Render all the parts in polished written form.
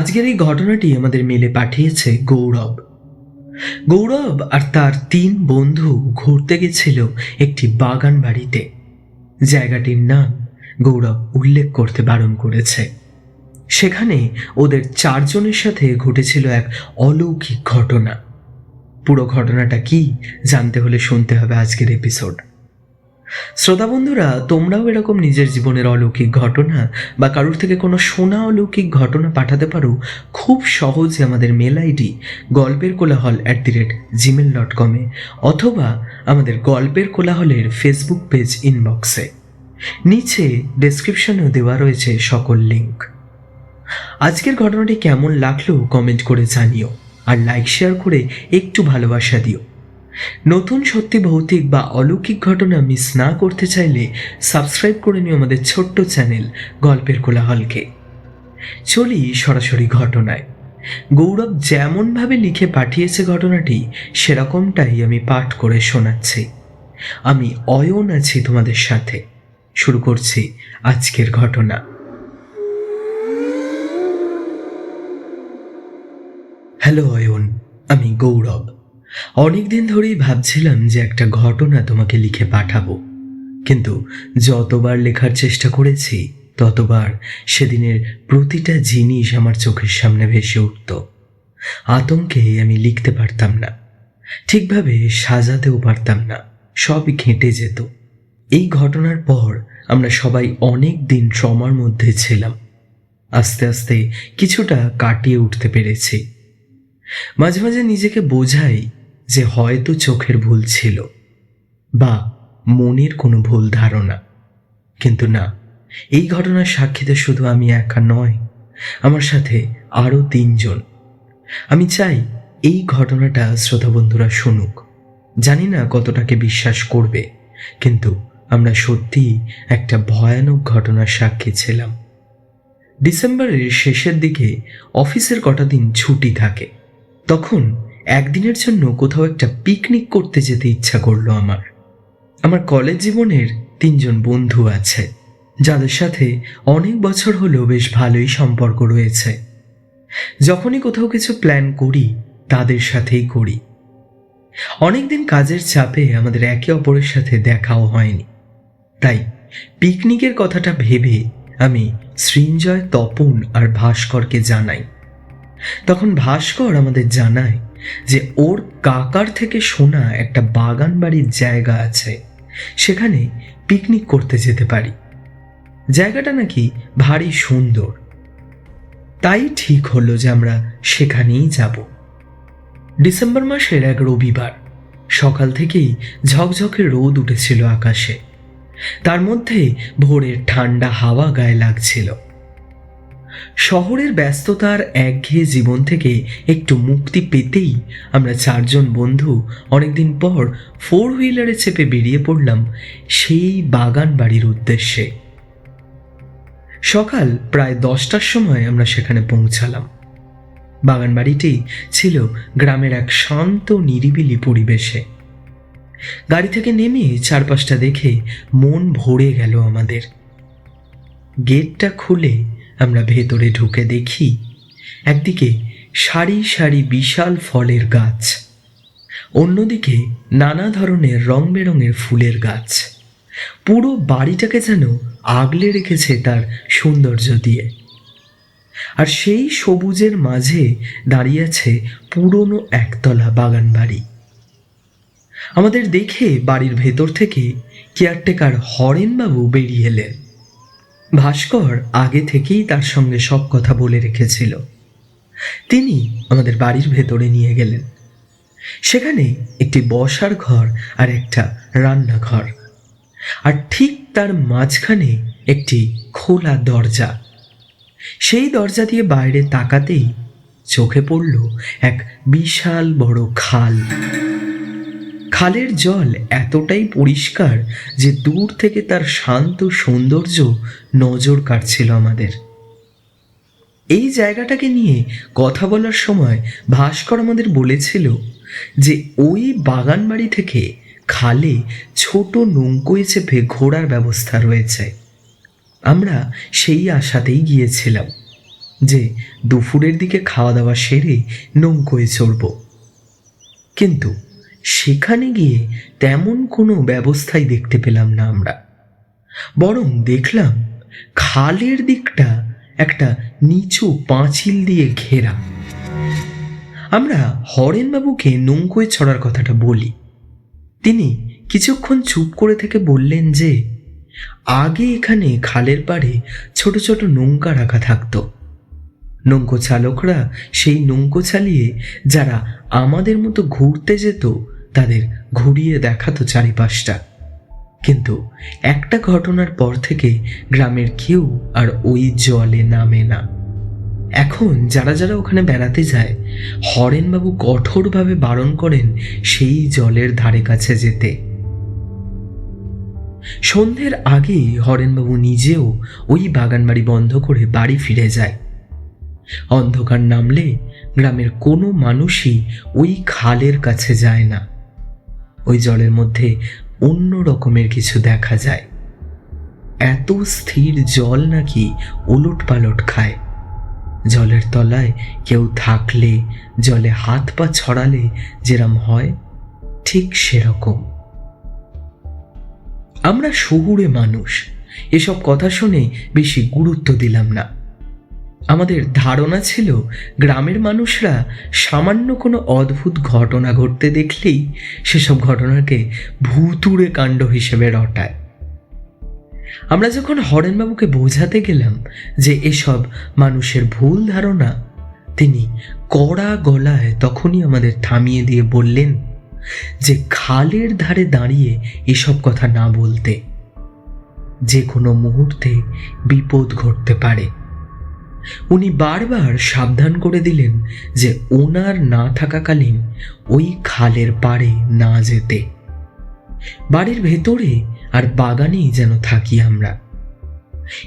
আজকের এই ঘটনাটি আমাদের মেলে পাঠিয়েছে গৌরব। গৌরব আর তার 3 বন্ধু ঘুরতে গেছিল একটি বাগান বাড়িতে। জায়গাটির নাম গৌরব উল্লেখ করতে বারণ করেছে। সেখানে ওদের 4 জনের সাথে ঘটেছিল এক অলৌকিক ঘটনা। পুরো ঘটনাটা কি জানতে হলে শুনতে হবে আজকের এপিসোড। শ্রোতা বন্ধুরা, তোমরাও এরকম নিজের জীবনের অলৌকিক ঘটনা বা কারোর থেকে কোনো শোনা অলৌকিক ঘটনা পাঠাতে পারো খুব সহজে আমাদের মেল আইডি গল্পের কোলাহল@gmail.com অথবা আমাদের গল্পের কোলাহলের ফেসবুক পেজ ইনবক্সে। নিচে ডেসক্রিপশনেও দেওয়া রয়েছে সকল লিঙ্ক। আজকের ঘটনাটি কেমন লাগলো কমেন্ট করে জানিও, আর লাইক শেয়ার করে একটু ভালোবাসা দিও। নতুন সত্যি ভৌতিক বা অলৌকিক ঘটনা মিস না করতে চাইলে সাবস্ক্রাইব করে নিও আমাদের ছোট্ট চ্যানেল গল্পের কোলাহলকে। চলি সরাসরি ঘটনায়। গৌরব যেমনভাবে লিখে পাঠিয়েছে ঘটনাটি সেরকমটাই আমি পাঠ করে শোনাচ্ছি। আমি অয়ন আছি তোমাদের সাথে। শুরু করছি আজকের ঘটনা। হ্যালো অয়ন, আমি গৌরব। অনেকদিন ধরেই ভাবছিলাম যে একটা ঘটনা তোমাকে লিখে পাঠাবো, কিন্তু যতবার লেখার চেষ্টা করেছি ততবার সেদিনের প্রতিটা জিনিস আমার চোখের সামনে ভেসে উঠত। আতঙ্কে আমি লিখতে পারতাম না, ঠিকভাবে সাজাতেও পারতাম না, সবই ঘেঁটে যেত। এই ঘটনার পর আমরা সবাই অনেক দিন ট্রমার মধ্যে ছিলাম। আস্তে আস্তে কিছুটা কাটিয়ে উঠতে পেরেছি। মাঝে মাঝে নিজেকে বোঝাই যে হয়তো চোখের ভুল ছিল বা মনের কোনো ভুল ধারণা, কিন্তু না, এই ঘটনার সাক্ষীতে শুধু আমি একা নয়, আমার সাথে আরও 3 জন। আমি চাই এই ঘটনাটা শ্রোতা বন্ধুরা শুনুক। জানি না কতটাকে বিশ্বাস করবে, কিন্তু আমরা সত্যিই একটা ভয়ানক ঘটনার সাক্ষী ছিলাম। ডিসেম্বরের শেষের দিকে অফিসের কটা দিন ছুটি থাকে। তখন একদিনের জন্য কোথাও একটা পিকনিক করতে যেতে ইচ্ছা করলো আমার কলেজ জীবনের 3 জন বন্ধু আছে, যাদের সাথে অনেক বছর হলো বেশ ভালোই সম্পর্ক রয়েছে। যখনই কোথাও কিছু প্ল্যান করি তাদের সাথেই করি। অনেকদিন কাজের চাপে আমাদের একে অপরের সাথে দেখাও হয়নি, তাই পিকনিকের কথাটা ভেবে আমি সৃঞ্জয়, তপন আর ভাস্করকে জানাই। তখন ভাস্কর আমাদের জানায় যে ওর কাকার থেকে শোনা একটা বাগান বাড়ির জায়গা আছে, সেখানে পিকনিক করতে যেতে পারি। জায়গাটা নাকি ভারী সুন্দর। তাই ঠিক হলো যে আমরা সেখানেই যাব। ডিসেম্বর মাসের এক রবিবার সকাল থেকেই ঝকঝকে রোদ উঠেছিল আকাশে। তার মধ্যে ভোরের ঠান্ডা হাওয়া গায়ে লাগছিল। শহরের ব্যস্ততার একঘেয়ে জীবন থেকে একটু মুক্তি পেতেই আমরা 4 জন বন্ধু অনেকদিন পর 4 হুইলারে চেপে বেরিয়ে পড়লাম সেই বাগান বাড়ির উদ্দেশ্যে। সকাল প্রায় 10টার সময় আমরা সেখানে পৌঁছালাম। বাগান বাড়িটি ছিল গ্রামের এক শান্ত নিরিবিলি পরিবেশে। গাড়ি থেকে নেমে চারপাশটা দেখে মন ভরে গেল আমাদের। গেটটা খুলে আমরা ভেতরে ঢুকে দেখি একদিকে সারি সারি বিশাল ফলের গাছ, অন্যদিকে নানা ধরনের রং বেরঙের ফুলের গাছ। পুরো বাড়িটাকে যেন আগলে রেখেছে তার সৌন্দর্য দিয়ে। আর সেই সবুজের মাঝে দাঁড়িয়ে আছে পুরনো একতলা বাগান বাড়ি। আমাদের দেখে বাড়ির ভেতর থেকে কেয়ারটেকার হরেনবাবু বেরিয়ে এলেন। ভাস্কর আগে থেকেই তার সঙ্গে সব কথা বলে রেখেছিল। তিনি আমাদের বাড়ির ভেতরে নিয়ে গেলেন। সেখানে একটি বসার ঘর আর একটা রান্নাঘর, আর ঠিক তার মাঝখানে একটি খোলা দরজা। সেই দরজা দিয়ে বাইরে তাকাতেই চোখে পড়ল এক বিশাল বড় খাল। খালের জল এতটাই পরিষ্কার যে দূর থেকে তার শান্ত সৌন্দর্য নজর কাটছিল আমাদের। এই জায়গাটাকে নিয়ে কথা বলার সময় ভাস্কর আমাদের বলেছিল যে ওই বাগান বাড়ি থেকে খালে ছোট নৌকোয় চেপে ঘোরার ব্যবস্থা রয়েছে। আমরা সেই আশাতেই গিয়েছিলাম। যে দুপুরের দিকে খাওয়া দাওয়া সেরে নৌকোয় চড়ব। কিন্তু সেখানে গিয়ে তেমন কোনো ব্যবস্থাই দেখতে পেলাম না আমরা, বরং দেখলাম খালের দিকটা একটা নিচু পাঁচিল দিয়ে ঘেরা। আমরা হরেনবাবুকে নৌকোয় চড়ার কথাটা বলি। তিনি কিছুক্ষণ চুপ করে থেকে বললেন যে আগে এখানে খালের পাড়ে ছোট ছোট নৌকা রাখা থাকতো। নৌকো চালকরা সেই নৌকো চালিয়ে যারা আমাদের মতো ঘুরতে যেত তাদের ঘুরিয়ে দেখাতো চারিপাশটা। কিন্তু একটা ঘটনার পর থেকে গ্রামের কেউ আর ওই জলে নামে না। এখন যারা যারা ওখানে বেড়াতে যায়, হরেনবাবু কঠোরভাবে বারণ করেন সেই জলের ধারে কাছে যেতে। সন্ধ্যের আগেই হরেনবাবু নিজেও ওই বাগানবাড়ি বন্ধ করে বাড়ি ফিরে যায়। অন্ধকার নামলে গ্রামের কোনো মানুষই ওই খালের কাছে যায় না। ওই জলের মধ্যে অন্য রকমের কিছু দেখা যায়। এত স্থির জল নাকি ওলট পালট খায়। জলের তলায় কেউ থাকলে, জলে হাত পা ছড়ালে যেরম হয় ঠিক সেরকম। আমরা শহুরে মানুষ, এসব কথা শুনে বেশি গুরুত্ব দিলাম না। আমাদের ধারণা ছিল গ্রামের মানুষরা সামান্য কোনো অদ্ভুত ঘটনা ঘটতে দেখলেই সেসব ঘটনাকে ভুতুড়ে কাণ্ড হিসেবে রটায়। আমরা যখন হরেনবাবুকে বোঝাতে গেলাম যে এসব মানুষের ভুল ধারণা, তিনি কড়া গলায় তখনই আমাদের থামিয়ে দিয়ে বললেন যে খালের ধারে দাঁড়িয়ে এসব কথা না বলতে, যে কোনো মুহূর্তে বিপদ ঘটতে পারে। উনি বারবার সাবধান করে দিলেন যে ওনার না থাকাকালীন ওই খালের পাড়ে না যেতে। বাড়ির ভেতরে আর বাগানেই যেন থাকি আমরা।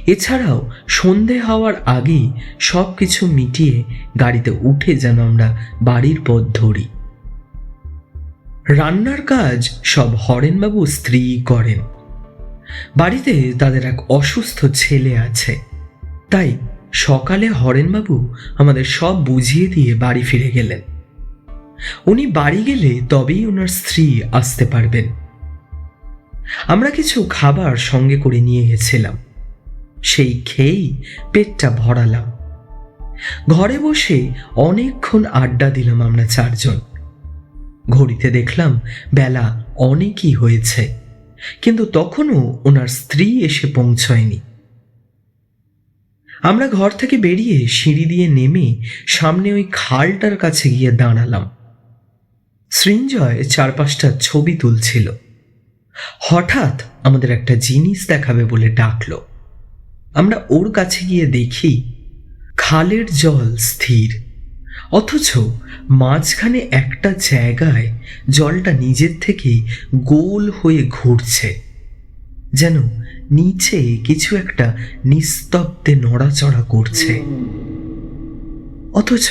এছাড়াও সন্ধে হওয়ার আগেই সব কিছু মিটিয়ে গাড়িতে উঠে যেন আমরা বাড়ির পথ ধরি। রান্নার কাজ সব হরেনবাবু স্ত্রী করেন। বাড়িতে তাদের এক অসুস্থ ছেলে আছে, তাই সকালে হরেনবাবু আমাদের সব বুঝিয়ে দিয়ে বাড়ি ফিরে গেলেন। উনি বাড়ি গেলে তবেই ওনার স্ত্রী আসতে পারবেন। আমরা কিছু খাবার সঙ্গে করে নিয়ে গেছিলাম, সেই খেয়েই পেটটা ভরালাম। ঘরে বসে অনেকক্ষণ আড্ডা দিলাম আমরা চারজন। ঘড়িতে দেখলাম বেলা অনেকই হয়েছে, কিন্তু তখনও ওনার স্ত্রী এসে পৌঁছয়নি। আমরা ঘর থেকে বেরিয়ে সিঁড়ি দিয়ে নেমে সামনে ওই খালটার কাছে গিয়ে দাঁড়ালাম। সৃঞ্জয় চারপাশটা ছবি তুলছিল। হঠাৎ আমাদের একটা জিনিস দেখাবে বলে ডাকলো। আমরা ওর কাছে গিয়ে দেখি খালের জল স্থির, অথচ মাঝখানে একটা জায়গায় জলটা নিজের থেকেই গোল হয়ে ঘুরছে, যেন নিচে কিছু একটা নিস্তব্ধে নড়াচড়া করছে। অথচ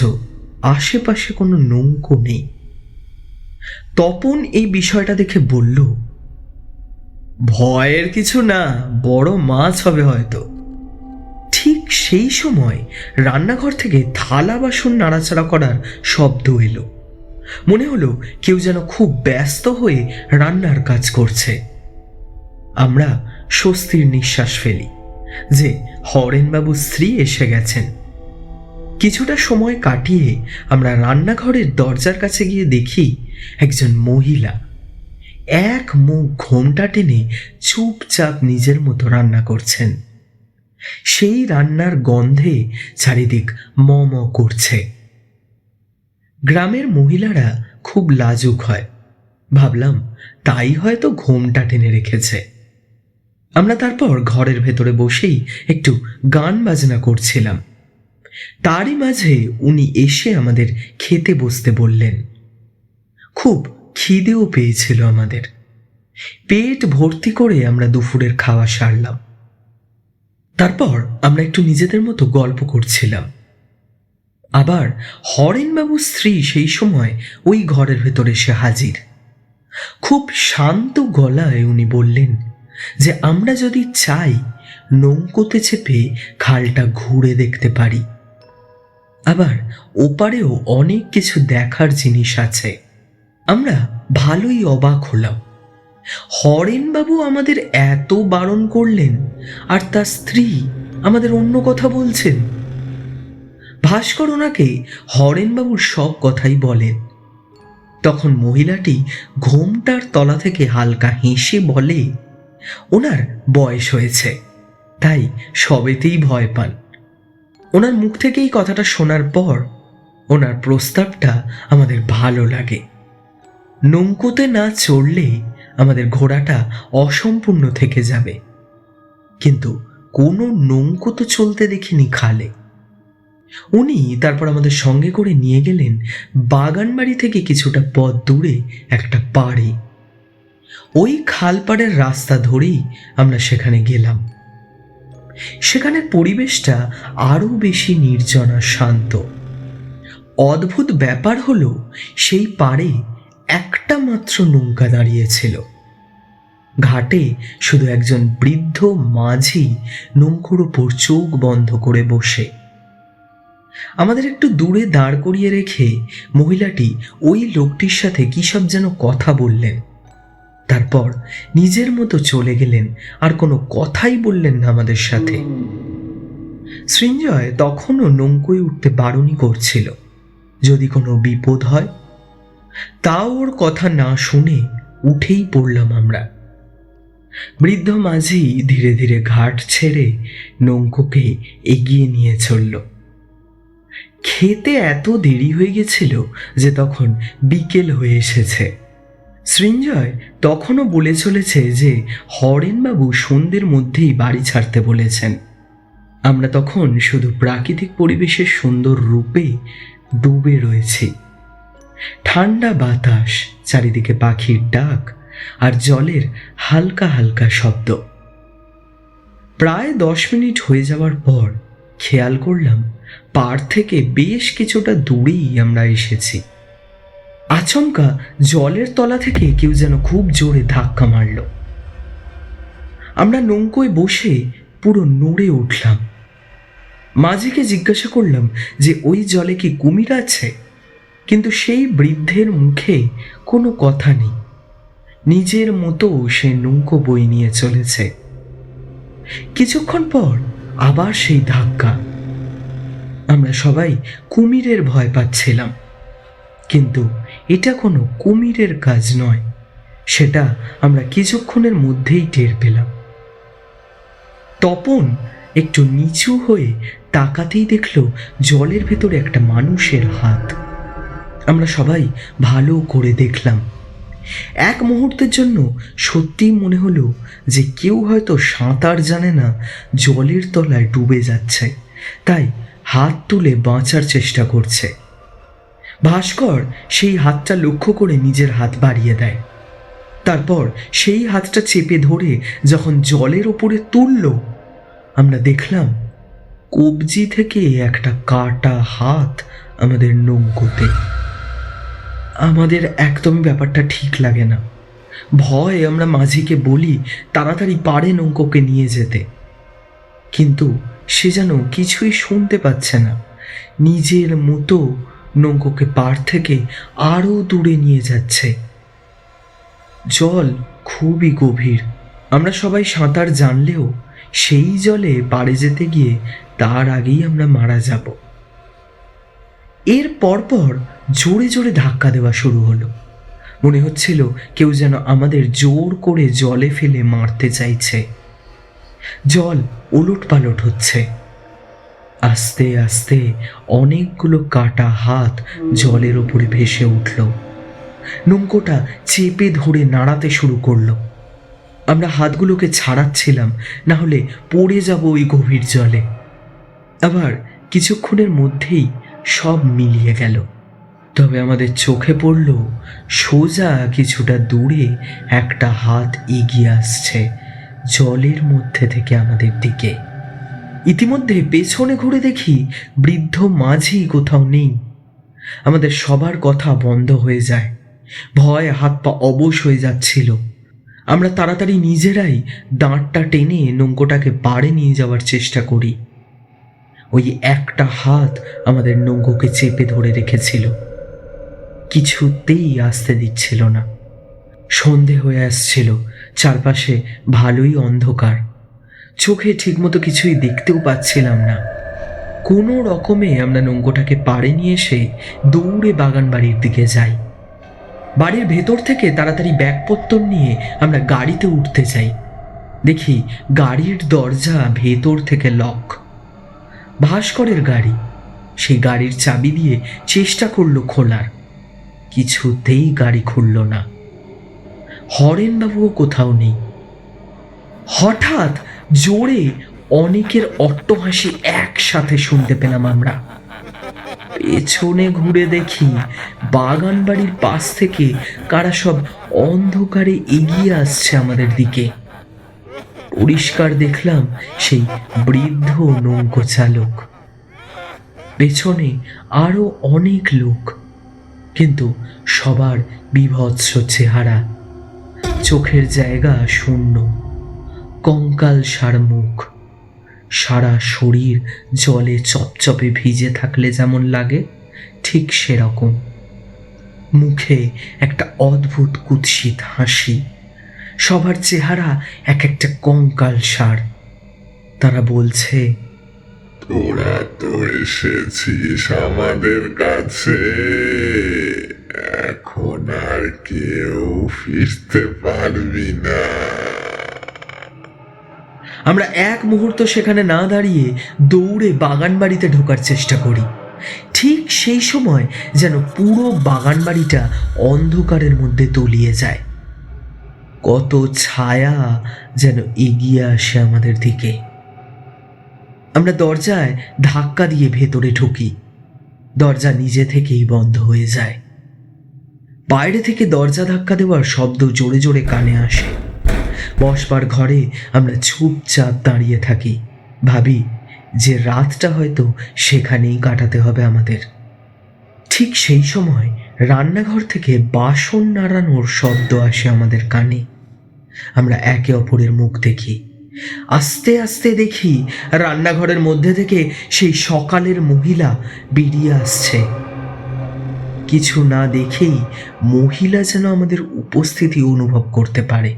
আশেপাশে কোনো নৌকো নেই। তপন এই বিষয়টা দেখে বলল, ভয়ের কিছু না, বড় মাছ হবে হয়তো। ঠিক সেই সময় রান্নাঘর থেকে থালা বাসন নাড়াচাড়া করার শব্দ এলো। মনে হলো কেউ যেন খুব ব্যস্ত হয়ে রান্নার কাজ করছে। আমরা স্বস্তির নিঃশ্বাস ফেলি যে হরেনবাবুর স্ত্রী এসে গেছেন। কিছুটা সময় কাটিয়ে আমরা রান্নাঘরের দরজার কাছে গিয়ে দেখি একজন মহিলা এক মুখ ঘোমটা টেনে চুপচাপ নিজের মতো রান্না করছেন। সেই রান্নার গন্ধে চারিদিক ম ম করছে। গ্রামের মহিলারা খুব লাজুক হয়, ভাবলাম তাই হয়তো ঘোমটা টেনে রেখেছে। আমরা তারপর ঘরের ভেতরে বসেই একটু গান বাজনা করছিলাম। তারই মাঝে উনি এসে আমাদের খেতে বসতে বললেন। খুব খিদেও পেয়েছিল আমাদের। পেট ভর্তি করে আমরা দুপুরের খাওয়া সারলাম। তারপর আমরা একটু নিজেদের মতো গল্প করছিলাম। আবার হরেনবাবুর স্ত্রী সেই সময় ওই ঘরের ভেতরে এসে হাজির। খুব শান্ত গলায় উনি বললেন যে আমরা যদি চাই নৌকোতে চেপে খালটা ঘুরে দেখতে পারি। আবার ওপারেও অনেক কিছু দেখার জিনিস আছে। আমরা ভালোই অবাক হলাম। হরেনবাবু আমাদের এত বারণ করলেন, আর তার স্ত্রী আমাদের অন্য কথা বলছেন। ভাস্কর ওনাকে হরেনবাবুর সব কথাই বলেন। তখন মহিলাটি ঘোমটার তলা থেকে হালকা হেসে বলে, ওনার বয়স হয়েছে, তাই সবেতেই ভয় পান। ওনার মুখ থেকে এই কথাটা শোনার পর ওনার প্রস্তাবটা আমাদের ভালো লাগে। নৌকোতে না চড়লে আমাদের ঘোড়াটা অসম্পূর্ণ থেকে যাবে, কিন্তু কোনো নৌকো তো চলতে দেখিনি খালে। উনি তারপর আমাদের সঙ্গে করে নিয়ে গেলেন বাগানবাড়ি থেকে কিছুটা পথ দূরে একটা পাড়ে। ওই খালপাড়ের রাস্তা ধরেই আমরা সেখানে গেলাম। সেখানের পরিবেশটা আরো বেশি নির্জনা, শান্ত। অদ্ভুত ব্যাপার হলো, সেই পাড়ে একটা মাত্র নৌকা দাঁড়িয়েছিল। ঘাটে শুধু একজন বৃদ্ধ মাঝি নৌকোর উপর চোখ বন্ধ করে বসে। আমাদের একটু দূরে দাঁড় করিয়ে রেখে মহিলাটি ওই লোকটির সাথে কি সব যেন কথা বললেন। তারপর নিজের মতো চলে গেলেন, আর কোনো কথাই বললেন না আমাদের সাথে। সৃঞ্জয় তখনও নৌকোয় উঠতে বারণই করছিল, যদি কোনো বিপদ হয়। তাও ওর কথা না শুনে উঠেই পড়লাম আমরা। বৃদ্ধ মাঝি ধীরে ধীরে ঘাট ছেড়ে নৌকোকে এগিয়ে নিয়ে চলল। খেতে এত দেরি হয়ে গেছিল যে তখন বিকেল হয়ে এসেছে। সৃঞ্জয় তখনও বলে চলেছে যে হরেনবাবু সন্ধ্যের মধ্যেই বাড়ি ছাড়তে বলেছেন। আমরা তখন শুধু প্রাকৃতিক পরিবেশের সুন্দর রূপে ডুবে রয়েছি। ঠান্ডা বাতাস, চারিদিকে পাখির ডাক আর জলের হালকা হালকা শব্দ। প্রায় 10 মিনিট হয়ে যাওয়ার পর খেয়াল করলাম পাড় থেকে বেশ কিছুটা দূরেই আমরা এসেছি। আচমকা জলের তলা থেকে কেউ যেন খুব জোরে ধাক্কা মারল। আমরা নৌকোয় বসে পুরো নড়ে উঠলাম। মাঝিকে জিজ্ঞাসা করলাম যে ওই জলে কি কুমির আছে, কিন্তু সেই বৃদ্ধের মুখে কোনো কথা নেই। নিজের মতো সে নৌকো বই নিয়ে চলেছে। কিছুক্ষণ পর আবার সেই ধাক্কা। আমরা সবাই কুমিরের ভয় পাচ্ছিলাম, কিন্তু এটা কোনো কুমিরের কাজ নয়, সেটা আমরা কিছুক্ষণের মধ্যেই টের পেলাম। তপন একটু নিচু হয়ে তাকাতেই দেখল জলের ভেতরে একটা মানুষের হাত। আমরা সবাই ভালো করে দেখলাম। এক মুহূর্তের জন্য সত্যিই মনে হলো যে কেউ হয়তো সাঁতার জানে না, জলের তলায় ডুবে যাচ্ছে, তাই হাত তুলে বাঁচার চেষ্টা করছে। ভাস্কর সেই হাতটা লক্ষ্য করে নিজের হাত বাড়িয়ে দেয়। তারপর সেই হাতটা চেপে ধরে যখন জলের ওপরে তুলল, আমরা দেখলাম কবজি থেকে একটা কাটা হাত আমাদের নৌকোতে। আমাদের একদমই ব্যাপারটা ঠিক লাগে না। ভয়ে আমরা মাঝিকে বলি তাড়াতাড়ি পাড়ে নৌকোকে নিয়ে যেতে, কিন্তু সে যেন কিছুই শুনতে পাচ্ছে না। নিজের মতো নৌকোকে পাড় থেকে আরো দূরে নিয়ে যাচ্ছে। জল খুবই গভীর। আমরা সবাই সাঁতার জানলেও সেই জলে পাড়ে যেতে গিয়ে তার আগেই আমরা মারা যাব। এর পরপর জোরে জোরে ধাক্কা দেওয়া শুরু হলো। মনে হচ্ছিল কেউ যেন আমাদের জোর করে জলে ফেলে মারতে চাইছে। জল ওলট পালট হচ্ছে। আস্তে আস্তে অনেকগুলো কাটা হাত জলের ওপরে ভেসে উঠল। নৌকোটা চেপে ধরে নাড়াতে শুরু করলো। আমরা হাতগুলোকে ছাড়াচ্ছিলাম, না হলে পড়ে যাব ওই গভীর জলে। আবার কিছুক্ষণের মধ্যেই সব মিলিয়ে গেল। তবে আমাদের চোখে পড়ল সোজা কিছুটা দূরে একটা হাত এগিয়ে আসছে জলের মধ্যে থেকে আমাদের দিকে। ইতিমধ্যে পেছনে ঘুরে দেখি বৃদ্ধ মাঝি কোথাও নেই। আমাদের সবার কথা বন্ধ হয়ে যায়। ভয়ে হাত পা অবশ হয়ে যাচ্ছিল। আমরা তাড়াতাড়ি নিজেরাই দাঁড়টা টেনে নৌকোটাকে পাড়ে নিয়ে যাওয়ার চেষ্টা করি। ওই একটা হাত আমাদের নৌকোকে চেপে ধরে রেখেছিল, কিছুতেই আসতে দিচ্ছিল না। সন্ধে হয়ে আসছিল, চারপাশে ভালোই অন্ধকার, চোখে ঠিকমতো কিছুই দেখতেও পাচ্ছিলাম না। কোনো রকমে আমরা নৌকোটাকে পাড়ে নিয়ে এসে দৌড়ে বাগান বাড়ির দিকে যাই। বাড়ির ভেতর থেকে তাড়াতাড়ি ব্যাগপত্তর নিয়ে আমরা গাড়িতে উঠতে চাই। দেখি গাড়ির দরজা ভেতর থেকে লক। ভাস্করের গাড়ি। সেই গাড়ির চাবি দিয়ে চেষ্টা করলো খোলার, কিছুতেই গাড়ি খুলল না। হরেনবাবুও কোথাও নেই। হঠাৎ জোরে অনেকের অট্টহাসি একসাথে শুনতে পেলাম আমরা। পেছনে ঘুরে দেখি বাগান বাড়ির পাশ থেকে কারা সব অন্ধকারে এগিয়ে আসছে আমাদের দিকে। পরিষ্কার দেখলাম সেই বৃদ্ধ নৌকো চালক, পেছনে আরো অনেক লোক, কিন্তু সবার বিভৎস চেহারা, চোখের জায়গা শূন্য, কঙ্কাল সার মুখ, সারা শরীর জলে চপচপে ভিজে থাকলে যেমন লাগে ঠিক সেরকম। মুখে একটা অদ্ভুত কুৎসিত হাসি, সবার চেহারা এক একটা কঙ্কাল সার। তারা বলছে, তোরা তো এসেছিস আমাদের কাছে, এখন আর কেউ ফিরতে পারবি না। আমরা এক মুহূর্ত সেখানে না দাঁড়িয়ে দৌড়ে বাগান বাড়িতে ঢোকার চেষ্টা করি। ঠিক সেই সময় যেন পুরো বাগান বাড়িটা অন্ধকারের মধ্যে তলিয়ে যায়। কত ছায়া যেন এগিয়ে আসে আমাদের দিকে। আমরা দরজায় ধাক্কা দিয়ে ভেতরে ঢুকি। দরজা নিজে থেকেই বন্ধ হয়ে যায়। বাইরে থেকে দরজা ধাক্কা দেওয়ার শব্দ জোরে জোরে কানে আসে। বসবার ঘরে আমরা চুপচাপ দাঁড়িয়ে থাকি, ভাবি যে রাতটা হয়তো সেখানেই কাটাতে হবে আমাদের। ঠিক সেই সময় রান্নাঘর থেকে বাসন নাড়ানোর শব্দ আসে আমাদের কানে। আমরা একে অপরের মুখ দেখি। আস্তে আস্তে দেখি রান্নাঘরের মধ্যে থেকে সেই সকালের মহিলা বেরিয়ে আসছে। কিছু না দেখেই মহিলা যেন আমাদের উপস্থিতি অনুভব করতে পারে।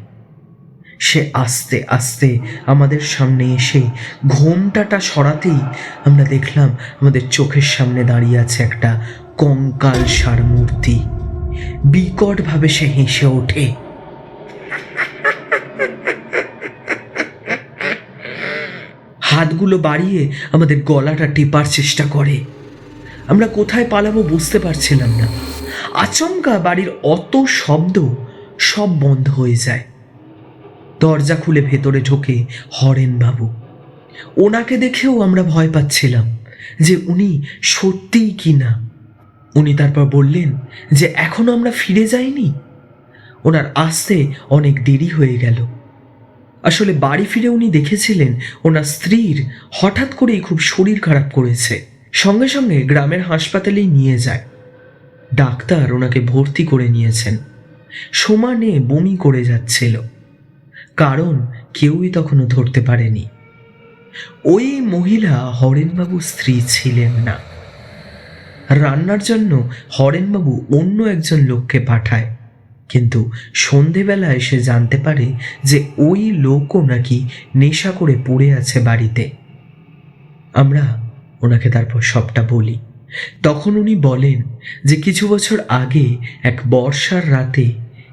সে আস্তে আস্তে আমাদের সামনে এসে ঘোমটাটা সরাতেই আমরা দেখলাম আমাদের চোখের সামনে দাঁড়িয়ে আছে একটা কঙ্কাল সার মূর্তি। বিকটভাবে সে হেসে ওঠে। হাতগুলো বাড়িয়ে আমাদের গলাটা টেপার চেষ্টা করে। আমরা কোথায় পালাবো বুঝতে পারছিলাম না। আচমকা বাড়ির অত শব্দ সব বন্ধ হয়ে যায়। দরজা খুলে ভেতরে ঢোকে হরেনবাবু। ওনাকে দেখেও আমরা ভয় পাচ্ছিলাম যে উনি সত্যিই কি না। উনি তারপর বললেন যে এখনো আমরা ফিরে যাইনি। ওনার আসতে অনেক দেরি হয়ে গেল। আসলে বাড়ি ফিরে উনি দেখেছিলেন ওনার স্ত্রীর হঠাৎ করেই খুব শরীর খারাপ করেছে। সঙ্গে সঙ্গে গ্রামের হাসপাতালেই নিয়ে যায়। ডাক্তার ওনাকে ভর্তি করে নিয়েছেন। সমানে বমি করে যাচ্ছিল, কারণ কেউই তখনও ধরতে পারেনি। ওই মহিলা হরেনবাবুর স্ত্রী ছিলেন না। রান্নার জন্য হরেনবাবু অন্য একজন লোককে পাঠায়, কিন্তু সন্ধেবেলায় সে জানতে পারে যে ওই লোকও নাকি নেশা করে পড়ে আছে বাড়িতে। আমরা ওনাকে তারপর সবটা বলি। তখন উনি বলেন যে কিছু বছর আগে এক বর্ষার রাতে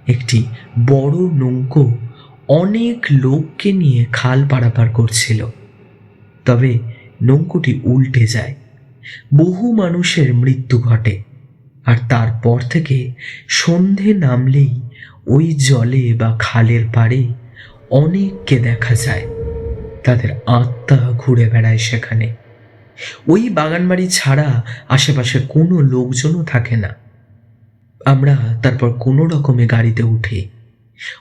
একটি বড় নৌকো অনেক লোককে নিয়ে খাল পারাপার করছিল। তবে নৌকোটি উল্টে যায়, বহু মানুষের মৃত্যু ঘটে। আর তারপর থেকে সন্ধে নামলেই ওই জলে বা খালের পাড়ে অনেককে দেখা যায়। তাদের আত্মা ঘুরে বেড়ায় সেখানে। ওই বাগানবাড়ি ছাড়া আশেপাশে কোনো লোকজনও থাকে না। আমরা তারপর কোনো রকমে গাড়িতে উঠি।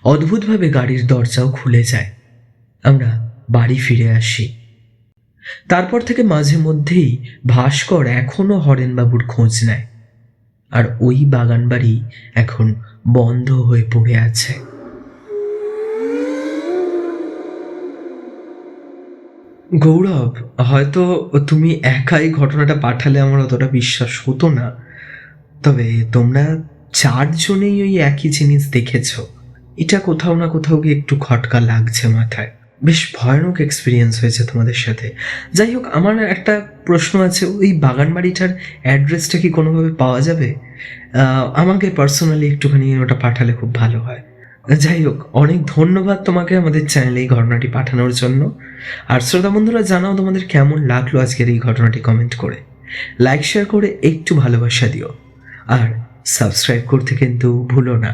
অদ্ভুতভাবে গাড়ির দরজাও খুলে যায়। আমরা বাড়ি ফিরে আসি। তারপর থেকে মাঝে মধ্যেই ভাস্কর এখনো হরেনবাবুর খোঁজ নেয়। আর ওই বাগান বাড়ি এখন বন্ধ হয়ে পড়ে আছে। গৌরব, হয়তো তুমি একাই ঘটনাটা পাঠালে আমার অতটা বিশ্বাস হতো না, তবে তোমরা চারজনেই ওই একই জিনিস দেখেছো, এটা কোথাও না কোথাও গিয়ে একটু খটকা লাগছে মাথায়। বেশ ভয়ানক এক্সপিরিয়েন্স হয়েছে তোমাদের সাথে। যাই হোক, আমার একটা প্রশ্ন আছে, ওই বাগান বাড়িটার অ্যাড্রেসটা কি কোনোভাবে পাওয়া যাবে? আমাকে পার্সোনালি একটুখানি ওটা পাঠালে খুব ভালো হয়। যাই হোক, অনেক ধন্যবাদ তোমাকে আমাদের চ্যানেলে এই ঘটনাটি পাঠানোর জন্য। আর শ্রোতা বন্ধুরা, জানাও তোমাদের কেমন লাগলো আজকের এই ঘটনাটি কমেন্ট করে। লাইক শেয়ার করে একটু ভালোবাসা দিও, আর সাবস্ক্রাইব করতে কিন্তু ভুলো না।